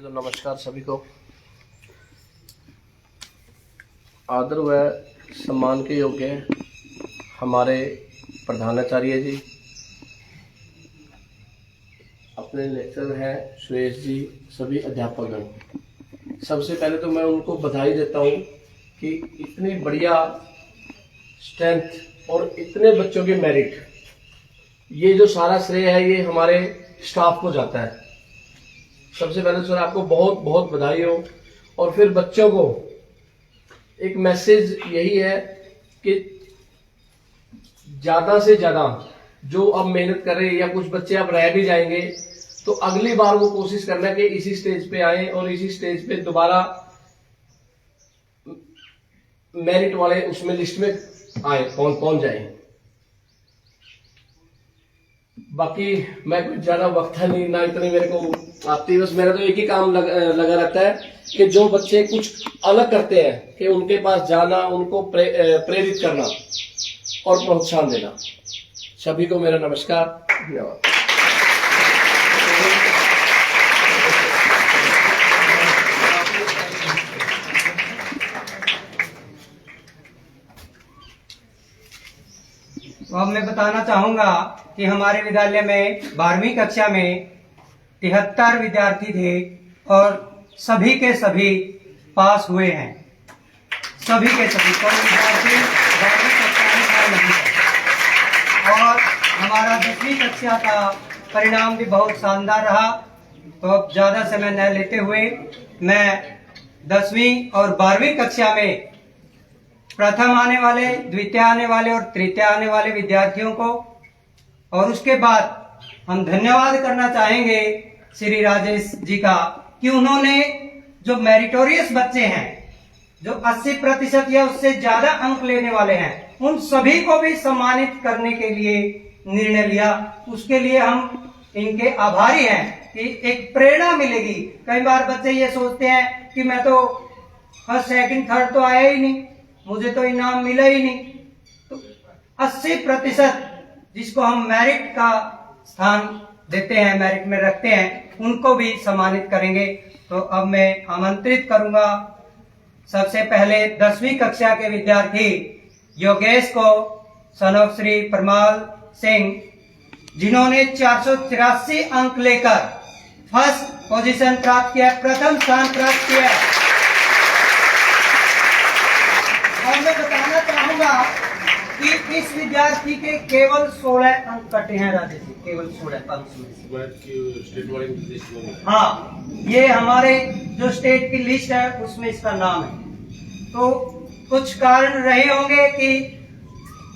तो नमस्कार सभी को। आदर व सम्मान के योग्य हमारे प्रधानाचार्य जी, अपने लेक्चर हैं सुरेश जी, सभी अध्यापकगण, सबसे पहले तो मैं उनको बधाई देता हूँ कि इतनी बढ़िया स्ट्रेंथ और इतने बच्चों के मेरिट, ये जो सारा श्रेय है ये हमारे स्टाफ को जाता है। सबसे पहले सर आपको बहुत बहुत बधाई हो। और फिर बच्चों को एक मैसेज यही है कि ज्यादा से ज्यादा जो अब मेहनत कर रहे हैं या कुछ बच्चे अब रह भी जाएंगे तो अगली बार वो कोशिश करना कि इसी स्टेज पे आए और इसी स्टेज पे दोबारा मेरिट वाले उसमें लिस्ट में आए, पहुंच जाए। बाकी मैं कुछ ज्यादा वक्त है नहीं ना, इतनी मेरे को आती, बस मेरा तो एक ही काम लगा रहता है कि जो बच्चे कुछ अलग करते हैं कि उनके पास जाना, उनको प्रेरित करना और प्रोत्साहन देना। सभी को मेरा नमस्कार, धन्यवाद। तो अब मैं बताना चाहूंगा कि हमारे विद्यालय में 12वीं कक्षा में 73 विद्यार्थी थे और सभी के सभी पास हुए हैं। सभी के सभी, कोई विद्यार्थी 12वीं कक्षा में फेल नहीं है। और हमारा 10वीं कक्षा का परिणाम भी बहुत शानदार रहा। तो अब ज्यादा समय न लेते हुए मैं 10वीं और 12वीं कक्षा में प्रथम आने वाले, द्वितीय आने वाले और तृतीय आने वाले विद्यार्थियों को, और उसके बाद हम धन्यवाद करना चाहेंगे श्री राजेश जी का कि उन्होंने जो मेरिटोरियस बच्चे हैं, जो 80% या उससे ज्यादा अंक लेने वाले हैं, उन सभी को भी सम्मानित करने के लिए निर्णय लिया। उसके लिए हम इनके आभारी हैं कि एक प्रेरणा मिलेगी। कई बार बच्चे ये सोचते हैं कि मैं तो फर्स्ट सेकंड थर्ड तो आया ही नहीं, मुझे तो इनाम मिला ही नहीं। तो 80% जिसको हम मेरिट का स्थान देते हैं, मेरिट में रखते हैं, उनको भी सम्मानित करेंगे। तो अब मैं आमंत्रित करूंगा सबसे पहले 10वीं कक्षा के विद्यार्थी योगेश को, सन ऑफ श्री परमाल सिंह, जिन्होंने 483 अंक लेकर फर्स्ट पोजीशन प्राप्त किया, प्रथम स्थान प्राप्त किया। और मैं बताना चाहूंगा कि इस विद्यार्थी के केवल 16 अंक कटे हैं राजेश जी, केवल 16 अंक। हाँ, ये हमारे जो स्टेट की लिस्ट है उसमें इसका नाम है। तो कुछ कारण रहे होंगे कि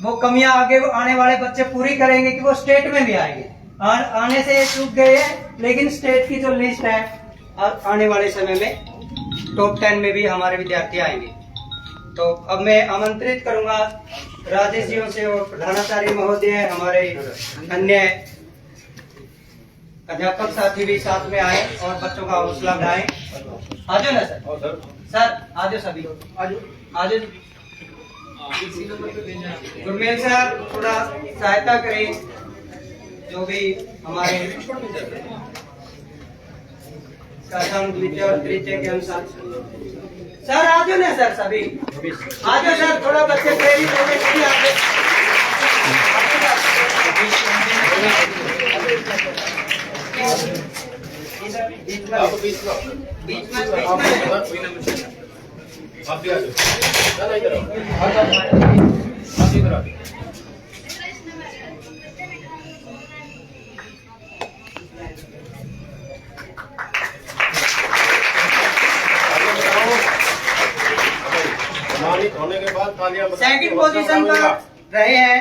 वो कमियां आगे आने वाले बच्चे पूरी करेंगे कि वो स्टेट में भी आएंगे। आने से चूक गए हैं, लेकिन स्टेट की जो लिस्ट है आने वाले समय में टॉप 10 में भी हमारे विद्यार्थी आएंगे। तो अब मैं आमंत्रित करूंगा राजेश जी से और प्रधानाचार्य महोदय, हमारे अन्य अध्यापक साथी भी साथ में आए और बच्चों का हौसला बढ़ाएं। आजो ना सर, सर आजो, सभी आजो। गुरमेल सर थोड़ा सहायता करें, जो भी हमारे द्वितीय और तृतीय के अनुसार। सर आजो ना सर, सभी आजो सर, थोड़ा बच्चे प्रेरित होने के लिए आगे। सेकंड पोजीशन पर रहे हैं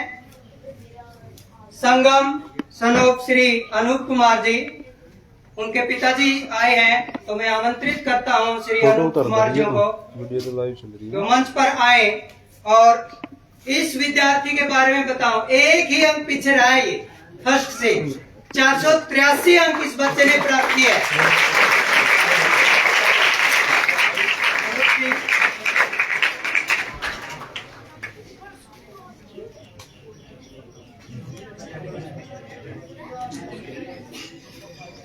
संगम सन ऑफ श्री अनूप कुमार जी, उनके पिताजी आए हैं। तो मैं आमंत्रित करता हूं श्री अनूप कुमार जी को जो मंच पर आए और इस विद्यार्थी के बारे में बताओ। एक ही अंक पीछे रहा है, ये फर्स्ट से 483 अंक इस बच्चे ने प्राप्त किए।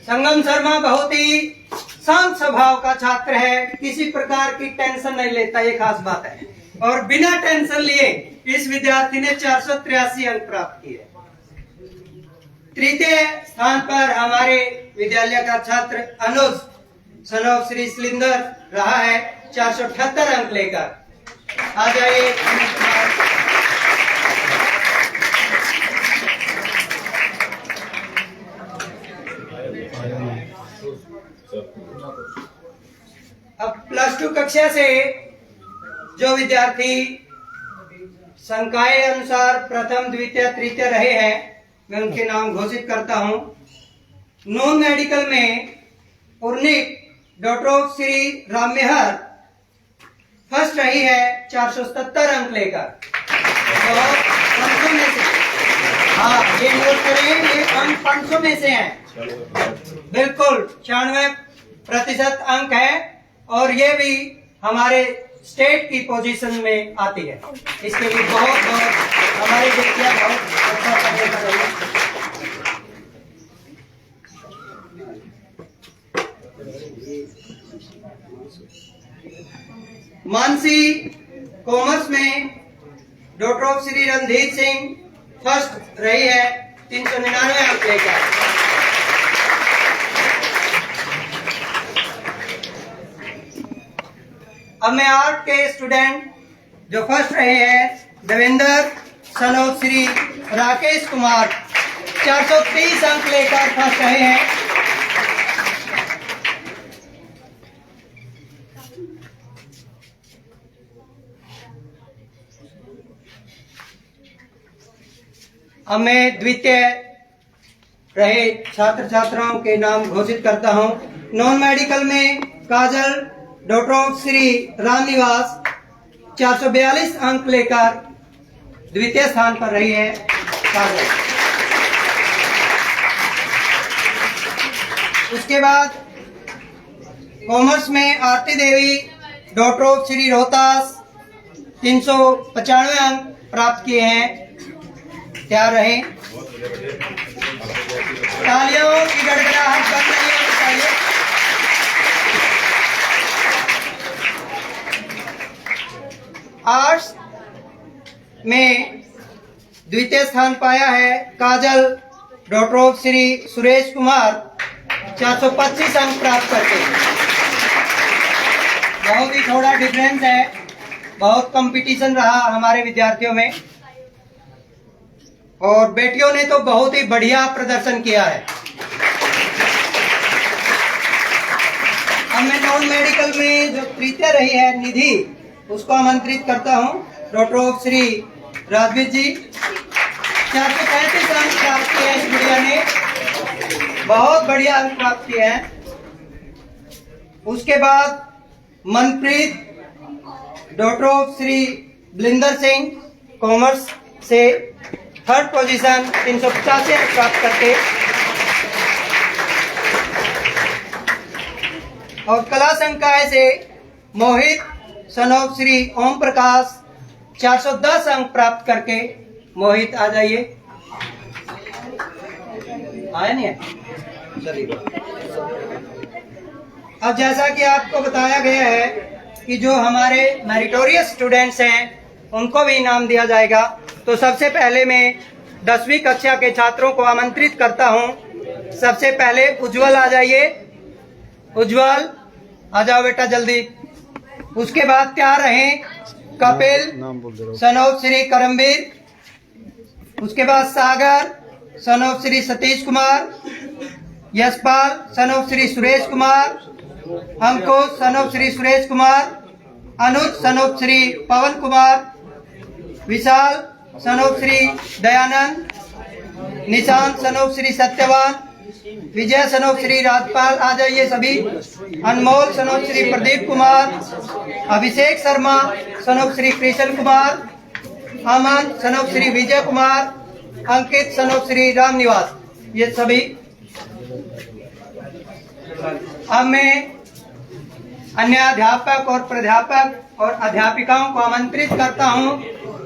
संगम शर्मा बहुत ही शांत स्वभाव का छात्र है, किसी प्रकार की टेंशन नहीं लेता, ये खास बात है। और बिना टेंशन लिए इस विद्यार्थी ने 483 अंक प्राप्त किए। तृतीय स्थान पर हमारे विद्यालय का छात्र अनुज सन ऑफ श्री सिलिंदर रहा है 478 अंक लेकर। आ जाइए अनुज कुमार। अब +2 कक्षा से जो विद्यार्थी संकाय अनुसार प्रथम, द्वितीय, तृतीय रहे हैं, मैं उनके नाम घोषित करता हूं। नॉन मेडिकल में उर्निक daughter of Shri Rammehar first रही है 477 अंक लेकर। बहुत 500 में से, हाँ ये नोट करें, ये अंक 500 में से हैं, बिल्कुल 96% अंक है। और ये भी हमारे स्टेट की पोजीशन में आती है। इसके लिए बहुत बहुत हमारी बेटियां बहुत अच्छा करने कर रही है। मानसी कॉमर्स में doctor of Shri Randhir Singh first रही है 399 अंक लेकर। अब मैं आर्ट के स्टूडेंट जो फर्स्ट रहे हैं देवेंद्र सन ऑफ श्री राकेश कुमार 430 अंक लेकर फर्स्ट रहे हैं। अब मैं द्वितीय रहे छात्र छात्राओं के नाम घोषित करता हूं। नॉन मेडिकल में काजल डॉक्टर ऑफ श्री रामनिवास 442 अंक लेकर द्वितीय स्थान पर रही है काजल। उसके बाद कॉमर्स में आरती देवी डॉक्टर ऑफ श्री रोहतास 395 अंक प्राप्त किए हैं। तैयार रहें। तालियों की गड़गड़ाहट बंद नहीं होनी चाहिए। आर्ट्स में द्वितीय स्थान पाया है काजल डॉक्टर ऑफ श्री सुरेश कुमार 425 अंक प्राप्त करके। बहुत ही थोड़ा डिफरेंस है, बहुत कंपटीशन रहा हमारे विद्यार्थियों में और बेटियों ने तो बहुत ही बढ़िया प्रदर्शन किया है। अब मैं नॉन मेडिकल में जो तृतीय रही है निधि, उसको आमंत्रित करता हूं। डॉक्टर ऑफ श्री राजवीर जी 435 अंक प्राप्त किए हैं। इस गुड़िया ने बहुत बढ़िया अंक प्राप्त किए हैं। उसके बाद Manpreet doctor of Shri Balinder Singh commerce से थर्ड पोजीशन 385 अंक प्राप्त करके। और कला संकाय से मोहित सन ऑफ श्री ओम प्रकाश 410 अंक प्राप्त करके। मोहित आ जाइए। आया नहीं है, चलिए। अब जैसा कि आपको बताया गया है कि जो हमारे मेरिटोरियस स्टूडेंट्स हैं उनको भी इनाम दिया जाएगा। तो सबसे पहले मैं 10वीं कक्षा के छात्रों को आमंत्रित करता हूं। सबसे पहले उज्जवल आ जाइए। उज्जवल आ जाओ बेटा जल्दी। उसके बाद तैयार रहें कपिल सन ऑफ श्री करमवीर। उसके बाद Sagar son of Shri Satish Kumar, Yashpal son of Shri Suresh Kumar, Ankush son of Shri Suresh Kumar, Anuj son of Shri Pawan Kumar, Vishal son of Shri Dayanand, Nishant son of Shri Satyawan, Vijay son of Shri Rajpal आ जाइए सभी, Anmol son of Shri Pradeep Kumar, Abhishek Sharma son of Shri Krishan Kumar, Aman son of Shri Vijay Kumar, Ankit sun of Shri Ram Niwas, ये सभी। अब मैं अन्य अध्यापक और प्राध्यापक और अध्यापिकाओं को आमंत्रित करता हूं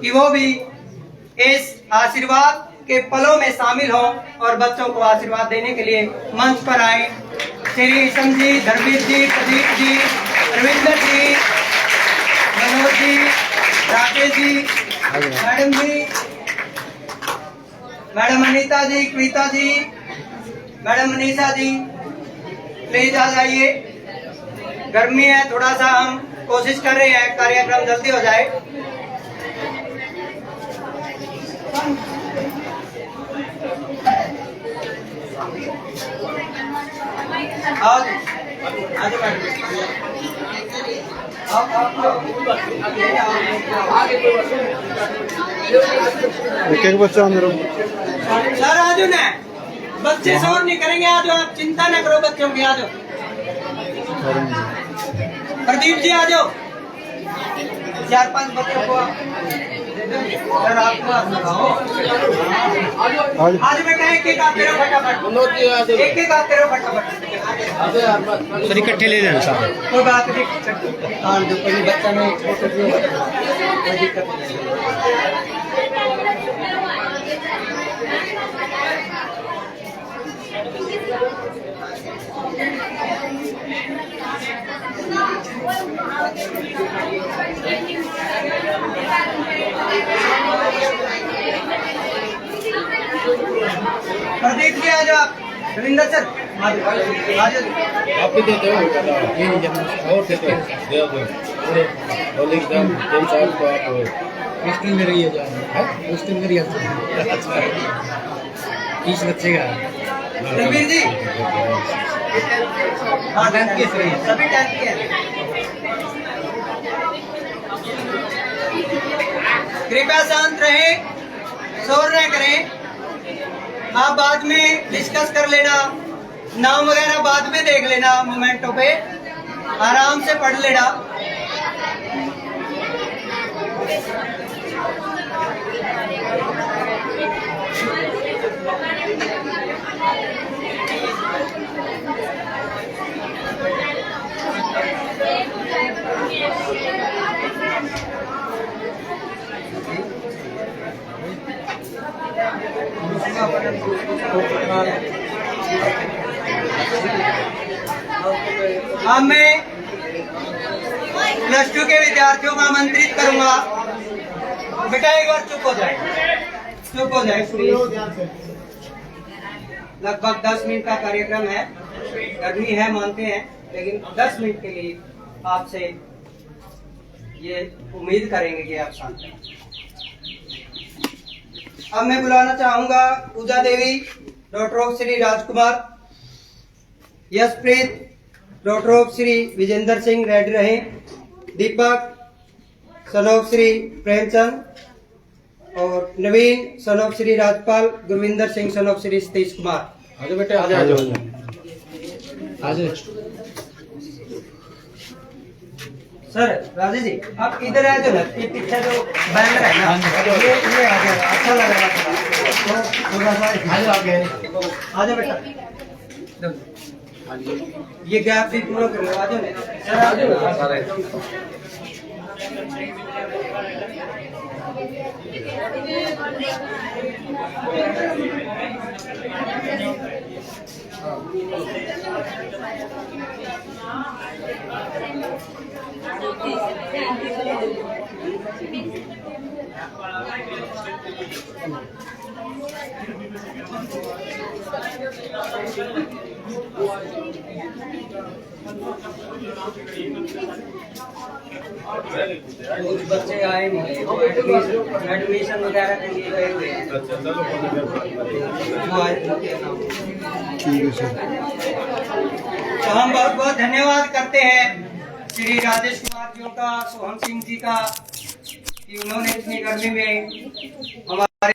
कि वो भी इस आशीर्वाद के पलों में शामिल हों और बच्चों को आशीर्वाद देने के लिए मंच पर आए। श्री ईशम जी, धर्मवीर जी, प्रदीप जी, रविंदर जी, मनोज जी, राकेश जी, मैडम जी, मैडम अनीता जी, कृता जी, मैडम मनीषा जी, प्लीज आ जाइए। गर्मी है, थोड़ा सा हम कोशिश कर रहे हैं कार्यक्रम जल्दी हो जाए। आओ मैडम, एक बच्चा अंदर सर आ जाओ ना, बच्चे शोर नहीं करेंगे, आ जाओ, आप चिंता न करो बच्चों की, आ जाओ। प्रदीप जी आ जाओ, 4-5 बच्चों को सर आपको आज बेटा एक एक आते रहो फटाफट, एक एक आते रहो फटाफट, सर इकट्ठे ले लेना साहब। कोई बात नहीं, हाँ जो कोई बच्चा में फोटो कोई दिक्कत नहीं। प्रदीप जी आ जाओ आप, रविंदर सर आ जाओ। आप भी देते हो ये नहीं जब और देते हो दे दो और लिख दो इन साल को आप हॉस्टल में रहिए जाओ, हॉस्टल में रहिए 30 बच्चे का रविंदर जी हाँ टैंक के सभी टैंक के हैं। कृपया शांत रहें, शोर न करें। आप बाद में डिस्कस कर लेना, नाम वगैरह बाद में देख लेना, मोमेंटों पे आराम से पढ़ लेना। अब मैं +2 के विद्यार्थियों को आमंत्रित करूंगा। बेटा एक बार चुप हो जाए, चुप हो जाए। लगभग 10 मिनट का कार्यक्रम है, गर्मी है मानते हैं, लेकिन 10 मिनट के लिए आपसे ये उम्मीद करेंगे कि आप शांत रहें। अब मैं बुलाना चाहूंगा Pooja Devi, daughter of Shri Rajkumar, Yashpreet, daughter of Shri Vijender Singh ready रहे, दीपक सन ऑफ श्री प्रेमचंद और Naveen son of Shri Rajpal, Gurvinder Singh son of Shri Satish Kumar. आ जाओ बेटे, आ जाओ आ जाओ। सर राजेश जी आप इधर आ जाओ ना, ये पीछे जो बैनर है ना, ये आ जाओ, अच्छा लग रहा है थोड़ा सा। आ जाओ आगे, आ जाओ बेटा, ये गैप भी पूरा कर लो। आ जाओ ना सर, आ जाओ सारे कुछ बच्चे आए नहीं, एडमिशन वगैरह के लिए गए हुए हैं। वो आए थे। ठीक है सर। तो हम बहुत बहुत धन्यवाद करते हैं श्री राजेश कुमार जी का, सोहन सिंह जी का, कि उन्होंने इतनी गर्मी में हमारे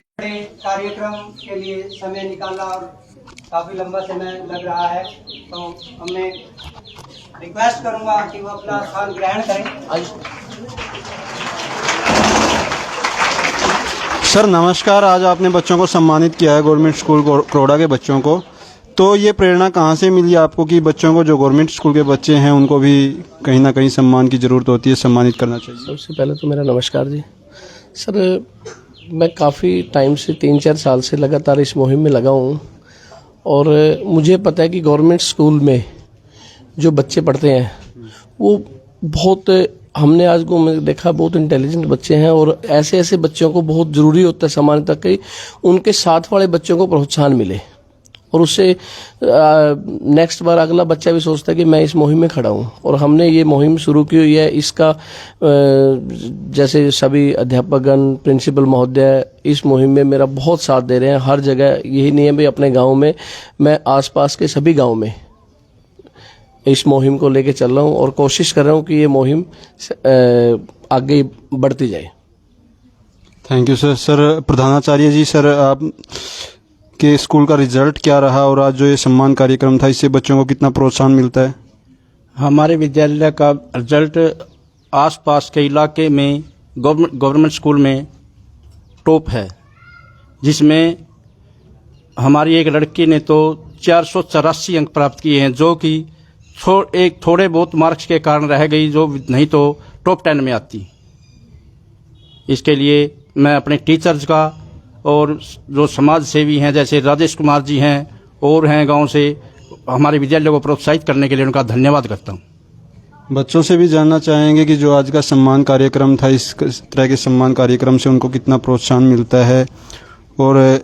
कार्यक्रम के लिए समय निकाला और काफी लंबा समय लग रहा है। तो हमें रिक्वेस्ट करूंगा कि वो अपना स्थान ग्रहण करें। सर नमस्कार, आज आपने बच्चों को सम्मानित किया है, गवर्नमेंट स्कूल करोड़ा के बच्चों को, तो ये प्रेरणा कहाँ से मिली आपको कि बच्चों को, जो गवर्नमेंट स्कूल के बच्चे हैं, उनको भी कहीं ना कहीं सम्मान की ज़रूरत होती है, सम्मानित करना चाहिए? सबसे पहले तो मेरा नमस्कार जी। सर मैं काफ़ी टाइम से 3-4 साल से लगातार इस मुहिम में लगा हूँ और मुझे पता है कि गवर्नमेंट स्कूल में जो बच्चे पढ़ते हैं वो बहुत, हमने आज को देखा बहुत इंटेलिजेंट बच्चे हैं, और ऐसे ऐसे बच्चों को बहुत ज़रूरी होता है समाज तक कि उनके साथ वाले बच्चों को प्रोत्साहन मिले, और उससे नेक्स्ट बार अगला बच्चा भी सोचता है कि मैं इस मुहिम में खड़ा हूँ। और हमने ये मुहिम शुरू की हुई है, इसका जैसे सभी अध्यापकगण, प्रिंसिपल महोदय इस मुहिम में मेरा बहुत साथ दे रहे हैं हर जगह। यही नहीं है भाई अपने गांव में, मैं आसपास के सभी गांव में इस मुहिम को लेके चल रहा हूँ और कोशिश कर रहा हूँ कि ये मुहिम आगे बढ़ती जाए। Thank you sir. सर प्रधानाचार्य जी, सर आप के स्कूल का रिजल्ट क्या रहा और आज जो ये सम्मान कार्यक्रम था इससे बच्चों को कितना प्रोत्साहन मिलता है? हमारे विद्यालय का रिजल्ट आसपास के इलाके में गवर्नमेंट स्कूल में टॉप है, जिसमें हमारी एक लड़की ने तो 484 अंक प्राप्त किए हैं, जो कि एक थोड़े बहुत मार्क्स के कारण रह गई, जो नहीं तो टॉप 10 में आती। इसके लिए मैं अपने टीचर्स का और जो समाज सेवी हैं जैसे राजेश कुमार जी हैं और हैं गांव से, हमारे विद्यालय को प्रोत्साहित करने के लिए उनका धन्यवाद करता हूं। बच्चों से भी जानना चाहेंगे कि जो आज का सम्मान कार्यक्रम था, इस तरह के सम्मान कार्यक्रम से उनको कितना प्रोत्साहन मिलता है, और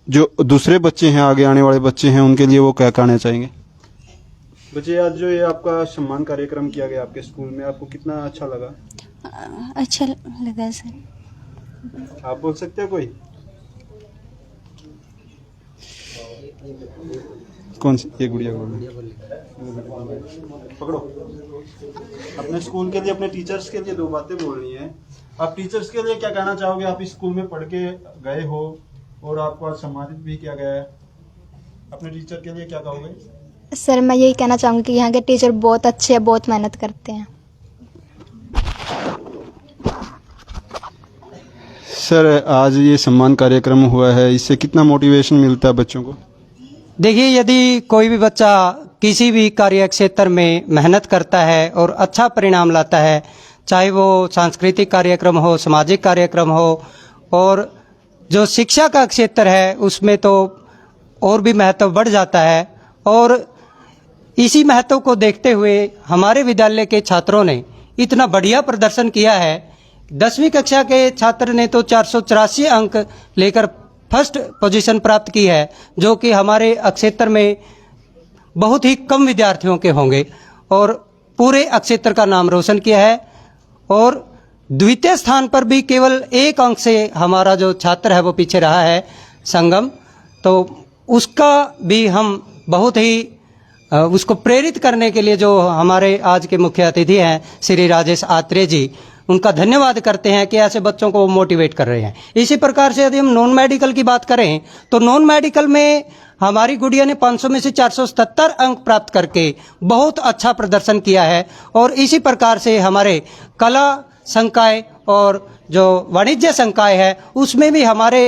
जो दूसरे बच्चे हैं, आगे आने वाले बच्चे हैं, उनके लिए वो क्या कहना चाहेंगे? बच्चे, आज जो ये आपका सम्मान कार्यक्रम किया गया आपके स्कूल में, आपको कितना अच्छा लगा? अच्छा लगा सर। आप बोल सकते हो कोई? कौन सी? ये गुड़िया पकड़ो। अपने स्कूल के लिए, अपने टीचर्स के लिए 2 बातें बोलनी है। आप टीचर्स के लिए क्या कहना चाहोगे? आप इस स्कूल में पढ़ के गए हो और आपको आज सम्मानित भी किया गया है, अपने टीचर के लिए क्या कहोगे? सर मैं यही कहना चाहूँगी कि यहाँ के टीचर बहुत अच्छे हैं, बहुत मेहनत करते हैं। सर आज ये सम्मान कार्यक्रम हुआ है, इससे कितना मोटिवेशन मिलता है बच्चों को? देखिए, यदि कोई भी बच्चा किसी भी कार्य क्षेत्र में मेहनत करता है और अच्छा परिणाम लाता है, चाहे वो सांस्कृतिक कार्यक्रम हो, सामाजिक कार्यक्रम हो, और जो शिक्षा का क्षेत्र है उसमें तो और भी महत्व बढ़ जाता है। और इसी महत्व को देखते हुए हमारे विद्यालय के छात्रों ने इतना बढ़िया प्रदर्शन किया है। 10वीं कक्षा के छात्र ने तो 484 अंक लेकर फर्स्ट पोजीशन प्राप्त की है, जो कि हमारे क्षेत्र में बहुत ही कम विद्यार्थियों के होंगे, और पूरे क्षेत्र का नाम रोशन किया है। और द्वितीय स्थान पर भी केवल 1 अंक से हमारा जो छात्र है वो पीछे रहा है, संगम। तो उसका भी हम बहुत ही उसको प्रेरित करने के लिए जो हमारे आज के मुख्य अतिथि हैं श्री राजेश आत्रेय जी, उनका धन्यवाद करते हैं कि ऐसे बच्चों को मोटिवेट कर रहे हैं। इसी प्रकार से यदि हम नॉन मेडिकल की बात करें तो नॉन मेडिकल में हमारी गुड़िया ने 500 में से 477 अंक प्राप्त करके बहुत अच्छा प्रदर्शन किया है। और इसी प्रकार से हमारे कला संकाय और जो वाणिज्य संकाय है उसमें भी हमारे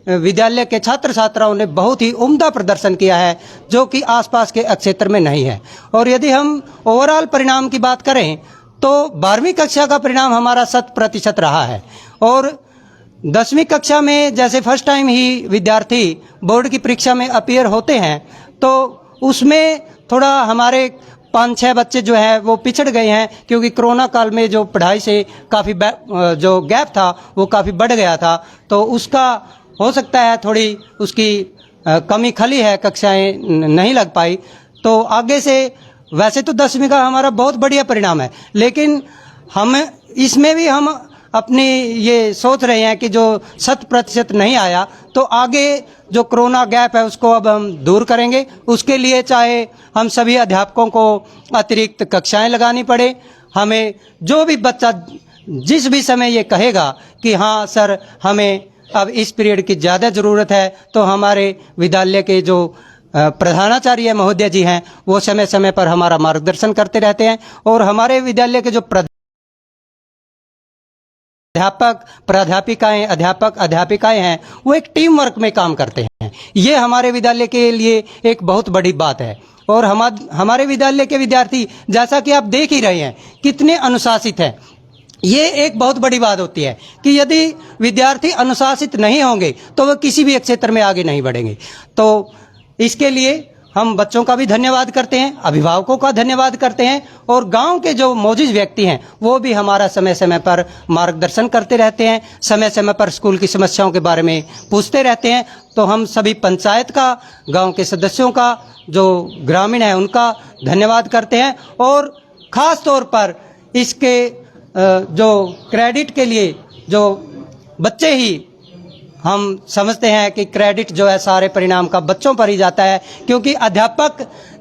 विद्यालय के छात्र छात्राओं ने बहुत ही उम्दा प्रदर्शन किया है, जो कि आसपास के क्षेत्र में नहीं है। और यदि हम ओवरऑल परिणाम की बात करें तो 12वीं कक्षा का परिणाम हमारा 100% रहा है। और 10वीं कक्षा में जैसे फर्स्ट टाइम ही विद्यार्थी बोर्ड की परीक्षा में अपीयर होते हैं, तो उसमें थोड़ा हमारे 5-6 बच्चे जो हैं वो पिछड़ गए हैं, क्योंकि कोरोना काल में जो पढ़ाई से काफ़ी जो गैप था वो काफ़ी बढ़ गया था। तो उसका हो सकता है थोड़ी उसकी कमी खली है, कक्षाएं नहीं लग पाई। तो आगे से वैसे तो 10वीं का हमारा बहुत बढ़िया परिणाम है, लेकिन हम इसमें भी हम अपनी ये सोच रहे हैं कि जो 100% नहीं आया तो आगे जो कोरोना गैप है उसको अब हम दूर करेंगे। उसके लिए चाहे हम सभी अध्यापकों को अतिरिक्त कक्षाएं लगानी पड़े, हमें जो भी बच्चा जिस भी समय ये कहेगा कि हाँ सर हमें अब इस पीरियड की ज़्यादा ज़रूरत है, तो हमारे विद्यालय के जो प्रधानाचार्य महोदय जी हैं वो समय समय पर हमारा मार्गदर्शन करते रहते हैं। और हमारे विद्यालय के जो अध्यापक प्राध्यापिकाएं, अध्यापक अध्यापिकाएं हैं वो एक टीम वर्क में काम करते हैं। ये हमारे विद्यालय के लिए एक बहुत बड़ी बात है। और हमारे विद्यालय के विद्यार्थी जैसा कि आप देख ही रहे हैं कितने अनुशासित हैं। ये एक बहुत बड़ी बात होती है कि यदि विद्यार्थी अनुशासित नहीं होंगे तो वह किसी भी क्षेत्र में आगे नहीं बढ़ेंगे। तो इसके लिए हम बच्चों का भी धन्यवाद करते हैं, अभिभावकों का धन्यवाद करते हैं और गांव के जो मौजूद व्यक्ति हैं वो भी हमारा समय समय पर मार्गदर्शन करते रहते हैं, समय समय पर स्कूल की समस्याओं के बारे में पूछते रहते हैं। तो हम सभी पंचायत का, गांव के सदस्यों का, जो ग्रामीण है उनका धन्यवाद करते हैं और ख़ास तौर पर इसके जो क्रेडिट के लिए जो बच्चे ही हम समझते हैं कि क्रेडिट जो है सारे परिणाम का बच्चों पर ही जाता है, क्योंकि अध्यापक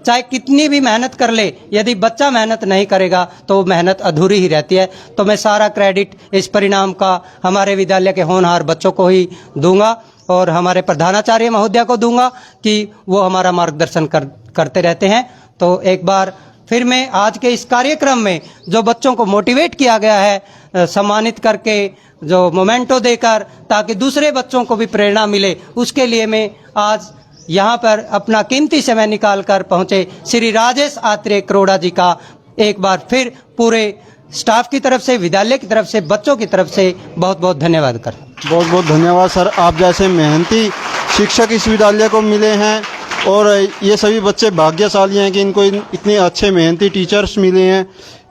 चाहे कितनी भी मेहनत कर ले, यदि बच्चा मेहनत नहीं करेगा तो मेहनत अधूरी ही रहती है। तो मैं सारा क्रेडिट इस परिणाम का हमारे विद्यालय के होनहार बच्चों को ही दूंगा और हमारे प्रधानाचार्य महोदया को दूंगा कि वो हमारा मार्गदर्शन करते रहते हैं। तो एक बार फिर मैं आज के इस कार्यक्रम में जो बच्चों को मोटिवेट किया गया है सम्मानित करके, जो मोमेंटो देकर, ताकि दूसरे बच्चों को भी प्रेरणा मिले, उसके लिए मैं आज यहाँ पर अपना कीमती समय निकाल कर पहुँचे श्री राजेश आत्रेय करोड़ा जी का एक बार फिर पूरे स्टाफ की तरफ से, विद्यालय की तरफ से, बच्चों की तरफ से बहुत बहुत धन्यवाद कर। बहुत बहुत धन्यवाद सर। आप जैसे मेहनती शिक्षक इस विद्यालय को मिले हैं और ये सभी बच्चे भाग्यशाली हैं कि इनको इतने अच्छे मेहनती टीचर्स मिले हैं।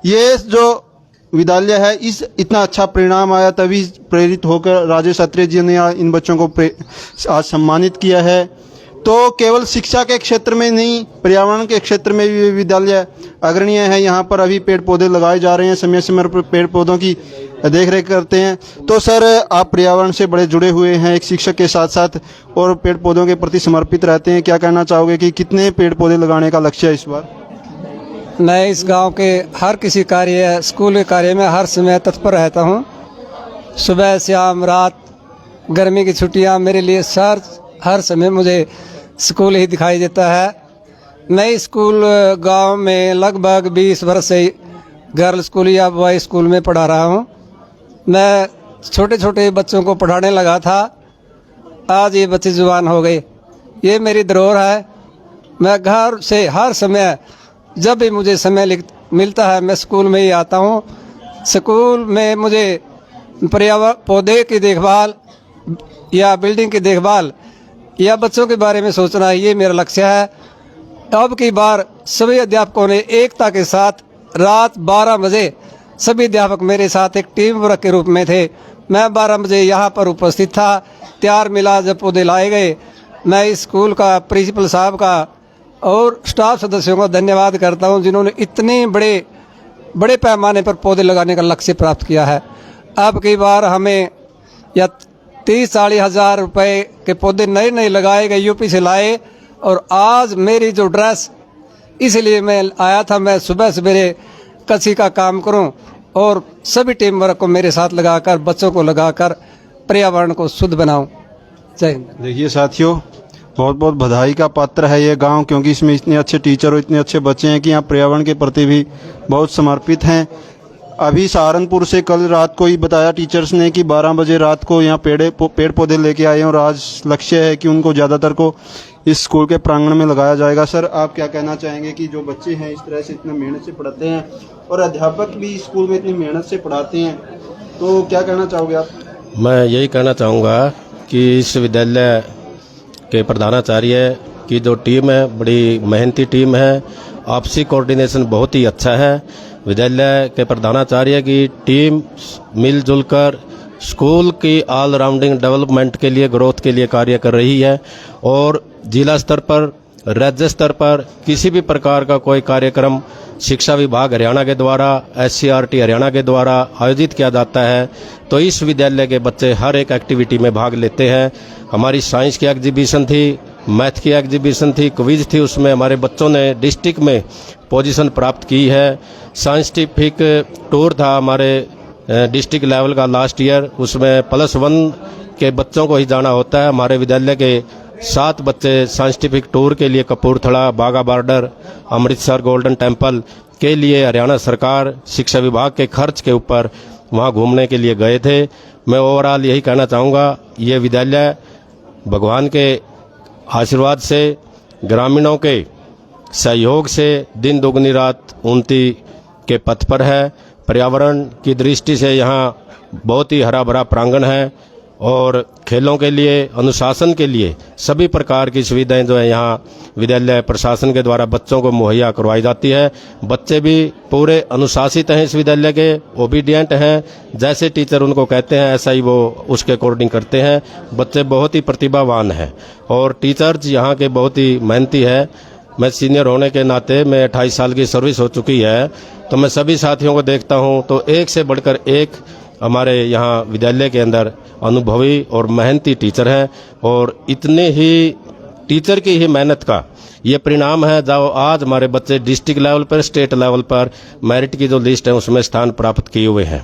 ये जो विद्यालय है, इस इतना अच्छा परिणाम आया तभी प्रेरित होकर राजेश आत्रेय जी ने इन बच्चों को आज सम्मानित किया है। तो केवल शिक्षा के क्षेत्र में नहीं, पर्यावरण के क्षेत्र में भी विद्यालय अग्रणीय है। यहाँ पर अभी पेड़ पौधे लगाए जा रहे हैं, समय समय पर पेड़ पौधों की देखरेख करते हैं। तो सर, आप पर्यावरण से बड़े जुड़े हुए हैं एक शिक्षक के साथ साथ और पेड़ पौधों के प्रति समर्पित रहते हैं। क्या कहना चाहोगे कि कितने पेड़ पौधे लगाने का लक्ष्य है इस बार? मैं इस गांव के हर किसी कार्य, स्कूल के कार्य में हर समय तत्पर रहता हूं। सुबह शाम रात, गर्मी की छुट्टियां, मेरे लिए हर समय मुझे स्कूल ही दिखाई देता है। मैं स्कूल गांव में लगभग 20 वर्ष से गर्ल स्कूल या बॉय स्कूल में पढ़ा रहा हूं। मैं छोटे छोटे बच्चों को पढ़ाने लगा था, आज ये बच्चे जवान हो गए। ये मेरी धरोहर है। मैं घर से हर समय, जब भी मुझे समय मिलता है, मैं स्कूल में ही आता हूँ। स्कूल में मुझे पर्यावरण, पौधे की देखभाल या बिल्डिंग की देखभाल या बच्चों के बारे में सोचना, ये मेरा लक्ष्य है। अब की बार सभी अध्यापकों ने एकता के साथ रात 12 बजे सभी अध्यापक मेरे साथ एक टीम वर्क के रूप में थे। मैं 12 बजे यहाँ पर उपस्थित था। तैयार मिला जब पौधे लाए गए, मैं इस स्कूल का प्रिंसिपल साहब का और स्टाफ सदस्यों का धन्यवाद करता हूँ, जिन्होंने इतने बड़े पैमाने पर पौधे लगाने का लक्ष्य प्राप्त किया है। अब की बार हमें या 30-40 हज़ार रुपये के पौधे नए लगाए गए, यूपी से लाए। और आज मेरी जो ड्रेस, इसलिए मैं आया था, मैं सुबह सवेरे कृषि का काम करूं और सभी टीम वर्क को मेरे साथ लगाकर, बच्चों को लगाकर पर्यावरण को शुद्ध बनाऊं। जय हिंद। देखिए साथियों, बहुत बहुत बधाई का पात्र है ये गांव, क्योंकि इसमें इतने अच्छे टीचर और इतने अच्छे बच्चे हैं कि यहाँ पर्यावरण के प्रति भी बहुत समर्पित हैं। अभी सहारनपुर से कल रात को ही बताया टीचर्स ने कि 12 बजे रात को यहाँ पेड़ पौधे लेके आए हैं और आज लक्ष्य है कि उनको ज़्यादातर को इस स्कूल के प्रांगण में लगाया जाएगा। सर, आप क्या कहना चाहेंगे कि जो बच्चे हैं इस तरह से इतना मेहनत से पढ़ते हैं और अध्यापक भी स्कूल में इतनी मेहनत से पढ़ाते हैं, तो क्या कहना चाहोगे आप? मैं यही कहना चाहूँगा कि इस विद्यालय के प्रधानाचार्य की जो टीम है, बड़ी मेहनती टीम है। आपसी कोऑर्डिनेशन बहुत ही अच्छा है। विद्यालय के प्रधानाचार्य की टीम मिलजुल कर स्कूल की ऑलराउंडिंग डेवलपमेंट के लिए, ग्रोथ के लिए कार्य कर रही है। और जिला स्तर पर, राज्य स्तर पर किसी भी प्रकार का कोई कार्यक्रम शिक्षा विभाग हरियाणा के द्वारा, SCRT हरियाणा के द्वारा आयोजित किया जाता है तो इस विद्यालय के बच्चे हर एक एक्टिविटी में भाग लेते हैं। हमारी साइंस की एग्जीबिशन थी, मैथ की एग्जीबिशन थी, क्विज थी, उसमें हमारे बच्चों ने डिस्ट्रिक्ट में पोजीशन प्राप्त की है। साइंटिफिक टूर था हमारे डिस्ट्रिक्ट लेवल का लास्ट ईयर, उसमें +1 के बच्चों को ही जाना होता है। हमारे विद्यालय के 7 बच्चे साइंटिफिक टूर के लिए कपूरथला, बाघा बॉर्डर, अमृतसर गोल्डन टेम्पल के लिए हरियाणा सरकार शिक्षा विभाग के खर्च के ऊपर वहाँ घूमने के लिए गए थे। मैं ओवरऑल यही कहना चाहूँगा, ये विद्यालय भगवान के आशीर्वाद से, ग्रामीणों के सहयोग से दिन दोगुनी रात उन्नति के पथ पर है। पर्यावरण की दृष्टि से यहाँ बहुत ही हरा भरा प्रांगण है। और खेलों के लिए, अनुशासन के लिए सभी प्रकार की सुविधाएं जो है यहाँ विद्यालय प्रशासन के द्वारा बच्चों को मुहैया करवाई जाती है। बच्चे भी पूरे अनुशासित हैं इस विद्यालय के, ओबीडियंट हैं, जैसे टीचर उनको कहते हैं ऐसा ही वो उसके अकॉर्डिंग करते हैं। बच्चे बहुत ही प्रतिभावान हैं और टीचर्स यहाँ के बहुत ही मेहनती है। मैं सीनियर होने के नाते मैं 28 साल की सर्विस हो चुकी है, तो मैं सभी साथियों को देखता हूँ तो एक से बढ़कर एक हमारे यहाँ विद्यालय के अंदर अनुभवी और मेहनती टीचर हैं और इतने ही टीचर की ही मेहनत का ये परिणाम है जो आज हमारे बच्चे डिस्ट्रिक्ट लेवल पर, स्टेट लेवल पर मेरिट की जो लिस्ट है उसमें स्थान प्राप्त किए हुए हैं।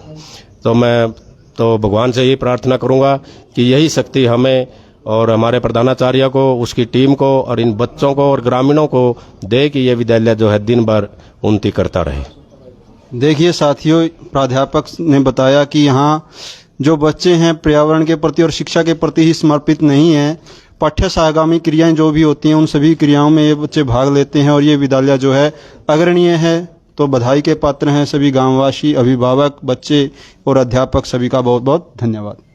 तो मैं तो भगवान से यही प्रार्थना करूँगा कि यही शक्ति हमें और हमारे प्रधानाचार्य को, उसकी टीम को और इन बच्चों को और ग्रामीणों को दे कि ये विद्यालय जो है दिन भर उन्नति करता रहे। देखिए साथियों, प्राध्यापक ने बताया कि यहाँ जो बच्चे हैं पर्यावरण के प्रति और शिक्षा के प्रति ही समर्पित नहीं हैं। पाठ्य सहगामी क्रियाएं जो भी होती हैं उन सभी क्रियाओं में ये बच्चे भाग लेते हैं और ये विद्यालय जो है अग्रणीय है। तो बधाई के पात्र हैं सभी गांववासी, अभिभावक, बच्चे और अध्यापक। सभी का बहुत बहुत धन्यवाद।